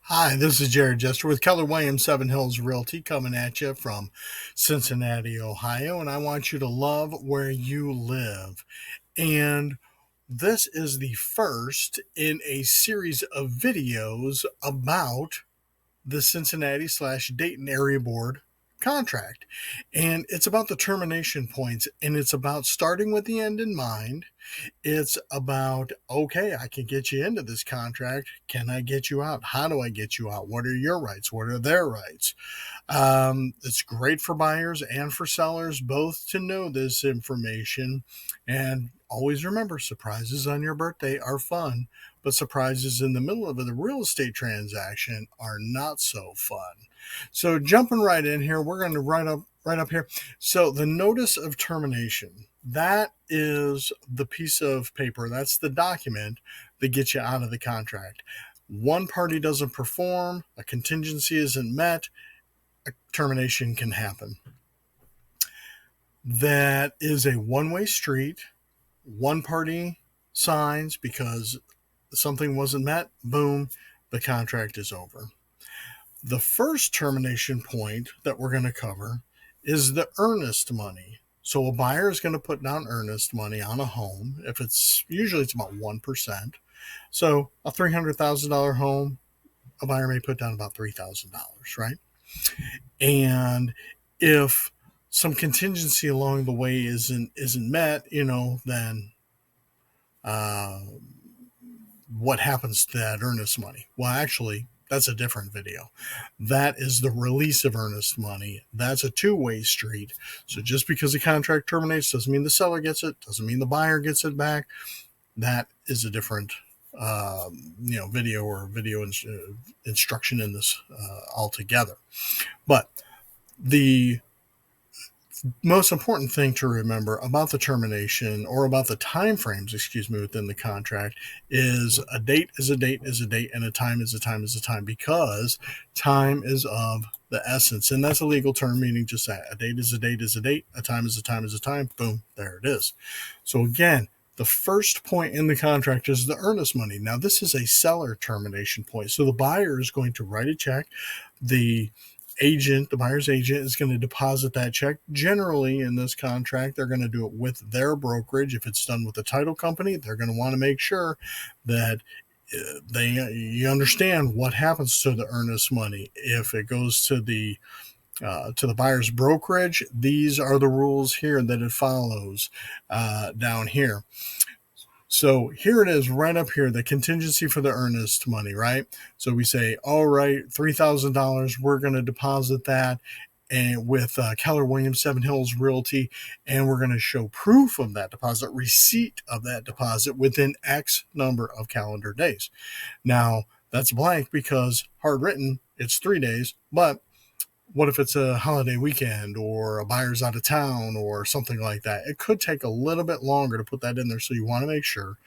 Hi, this is Jared Jester with Keller Williams Seven Hills Realty coming at you from Cincinnati, Ohio, and I want you to love where you live. And this is the first in a series of videos about the Cincinnati slash Dayton area board contract. And it's about the termination points, and it's about starting with the end in mind. It's about, okay, I can get you into this contract. Can I get you out? How do I get you out? What are your rights? What are their rights? It's great for buyers and for sellers both to know this information. And always remember, surprises on your birthday are fun, but surprises in the middle of the real estate transaction are not so fun. So jumping right in here, we're going to right up here. So the notice of termination, that is the piece of paper, that's the document that gets you out of the contract. One party doesn't perform, a contingency isn't met, a termination can happen. That is a one-way street. One party signs because something wasn't met, boom, the contract is over. The first termination point that we're going to cover is the earnest money. So a buyer is going to put down earnest money on a home. If it's usually it's about 1%. So a $300,000 home, a buyer may put down about $3,000, right? And if some contingency along the way isn't met, then uh, what happens to that earnest money? Well, actually, that's a different video. That is the release of earnest money. That's a two-way street. So just because the contract terminates doesn't mean the seller gets it, doesn't mean the buyer gets it back. That is a different video or video instruction in this altogether. But the most important thing to remember about the termination, or about the time frames, within the contract, is a date is a date is a date, and a time is a time is a time, because time is of the essence. And that's a legal term meaning just that. A date is a date is a date, a time is a time is a time, boom, there it is. So again, the first point in the contract is the earnest money. Now, this is a seller termination point. So the buyer is going to write a check. The buyer's agent, is going to deposit that check. Generally, in this contract, they're going to do it with their brokerage. If it's done with the title company, they're going to want to make sure that you understand what happens to the earnest money. If it goes to the buyer's brokerage, these are the rules here that it follows down here. So here it is right up here, the contingency for the earnest money, right? So we say, all right, $3,000, we're going to deposit that and with Keller Williams Seven Hills Realty, and we're going to show proof of that deposit, receipt of that deposit within X number of calendar days. Now, that's blank because hard written, it's 3 days, but what if it's a holiday weekend or a buyer's out of town or something like that? It could take a little bit longer to put that in there. So you want to make sure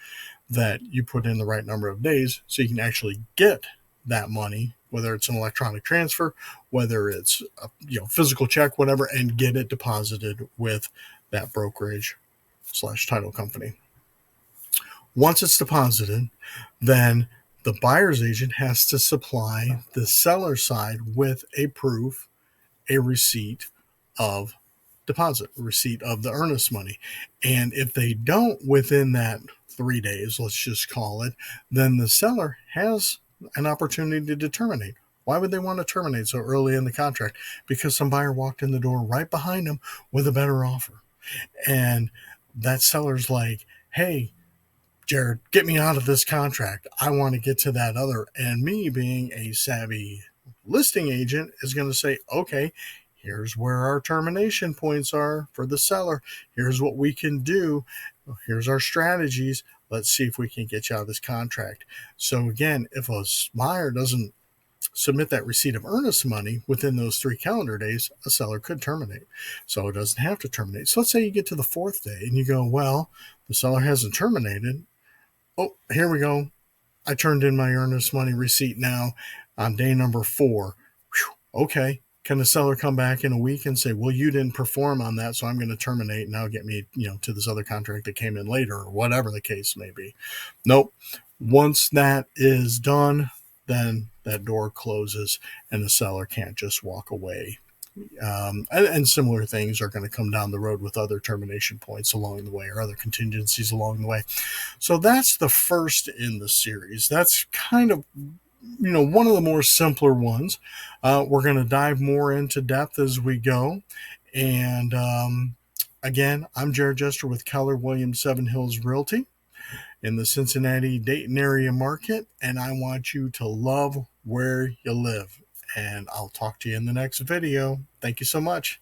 that you put in the right number of days so you can actually get that money, whether it's an electronic transfer, whether it's a physical check, whatever, and get it deposited with that brokerage / title company. Once it's deposited, then the buyer's agent has to supply the seller side with a proof, a receipt of deposit, receipt of the earnest money. And if they don't within that 3 days, let's just call it, then the seller has an opportunity to terminate. Why would they want to terminate so early in the contract? Because some buyer walked in the door right behind them with a better offer. And that seller's like, hey, Jared, get me out of this contract. I want to get to that other. And me, being a savvy listing agent, is going to say, okay, here's where our termination points are for the seller. Here's what we can do. Here's our strategies. Let's see if we can get you out of this contract. So again, if a buyer doesn't submit that receipt of earnest money within those 3 calendar days, a seller could terminate. So it doesn't have to terminate. So let's say you get to the 4th day and you go, well, the seller hasn't terminated. Oh, here we go. I turned in my earnest money receipt now on day number 4. Whew, okay. Can the seller come back in a week and say, well, you didn't perform on that, so I'm going to terminate and now get me, to this other contract that came in later, or whatever the case may be? Nope. Once that is done, then that door closes and the seller can't just walk away. And similar things are going to come down the road with other termination points along the way or other contingencies along the way. So that's the first in the series. That's kind of, one of the more simpler ones. We're going to dive more into depth as we go. And again, I'm Jared Jester with Keller Williams Seven Hills Realty in the Cincinnati, Dayton area market. And I want you to love where you live. And I'll talk to you in the next video. Thank you so much.